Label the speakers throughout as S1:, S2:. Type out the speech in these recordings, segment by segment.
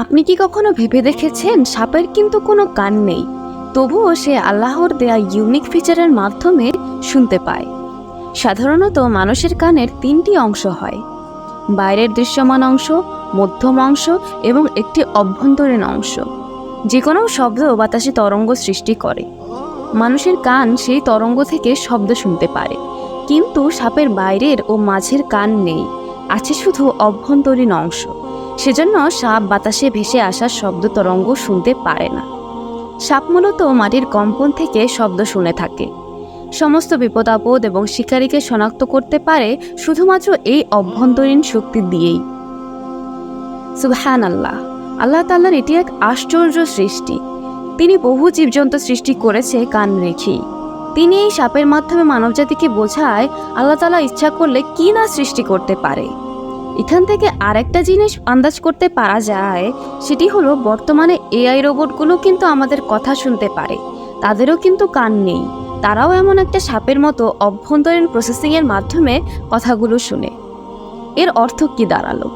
S1: আপনি কি কখনো ভেবে দেখেছেন সাপের কিন্তু কোনো কান নেই, তবুও সে আল্লাহর দেয়া ইউনিক ফিচারের মাধ্যমে শুনতে পায়। সাধারণত মানুষের কানের তিনটি অংশ হয়: বাইরের দৃশ্যমান অংশ, মধ্যম অংশ এবং একটি অভ্যন্তরীণ অংশ। যে কোনো শব্দ বাতাসে তরঙ্গ সৃষ্টি করে। মানুষের কান সেই তরঙ্গ থেকে শব্দ শুনতে পারে, কিন্তু সাপের বাইরের ও মাঝের কান নেই, আছে শুধু অভ্যন্তরীণ অংশ। সেজন্য সাপ বাতাসে ভেসে আসা শব্দ তরঙ্গ শুনতে পারে না। সাপ মূলত মাটির কম্পন থেকে শব্দ শুনে থাকে। সমস্ত বিপদ আপদ এবং শিকারীকে শনাক্ত করতে পারে শুধুমাত্র এই অভ্যন্তরীণ শক্তি দিয়েই। সুবহানাল্লাহ, আল্লাহ তাআলার এটি এক আশ্চর্য সৃষ্টি। তিনি বহু জীবজন্তু সৃষ্টি করেছে কান রেখেই। তিনি এই সাপের মাধ্যমে মানবজাতিকে বোঝায় আল্লাহ তাআলা ইচ্ছা করলে কি না সৃষ্টি করতে পারে। এখান থেকে আরেকটা জিনিস আন্দাজ করতে পারা যায়, সেটি হলো বর্তমানে এআই রোবটগুলো কিন্তু আমাদের কথা শুনতে পারে। তাদেরও কিন্তু কান নেই, তারাও এমন একটা সাপের মতো অভ্যন্তরীণ প্রসেসিংয়ের মাধ্যমে কথাগুলো শুনে। এর অর্থ কি দাঁড়ালো?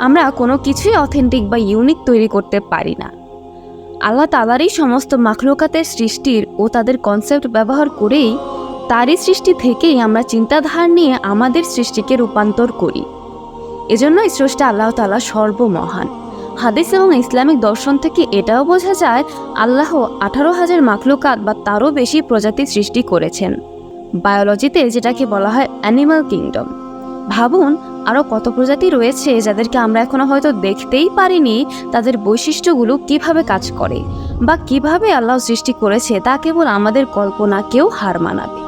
S1: আমরা কোনো কিছুই অথেন্টিক বা ইউনিক তৈরি করতে পারি না। আল্লাহ তাআলারই সমস্ত মাখলুকাতের সৃষ্টির ও তাদের কনসেপ্ট ব্যবহার করেই, তারই সৃষ্টি থেকেই আমরা চিন্তাধারা নিয়ে আমাদের সৃষ্টিকে রূপান্তর করি। এজন্যই স্রষ্টা আল্লাহ তাআলা সর্বমহান। হাদিস এবং ইসলামিক দর্শন থেকে এটাও বোঝা যায় আল্লাহ 18,000 মাখলুকাত বা তারও বেশি প্রজাতি সৃষ্টি করেছেন। বায়োলজিতে যেটাকে বলা হয় অ্যানিমাল কিংডম। ভাবুন, আরও কত প্রজাতি রয়েছে যাদেরকে আমরা এখনো হয়তো দেখতেই পারিনি। তাদের বৈশিষ্ট্যগুলো কিভাবে কাজ করে বা কিভাবে আল্লাহ সৃষ্টি করেছে তা কেবল আমাদের কল্পনাকেও হার মানাবে।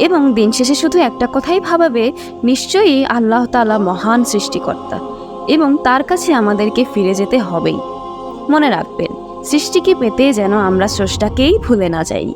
S1: এবং দিন শেষে শুধু একটা কথাই ভাবাবে, নিশ্চয়ই আল্লাহ তাআলা মহান সৃষ্টিকর্তা এবং তার কাছে আমাদেরকে ফিরে যেতে হবেই। মনে রাখবেন, সৃষ্টিকে পেতে যেন আমরা স্রষ্টাকেই ভুলে না যাই।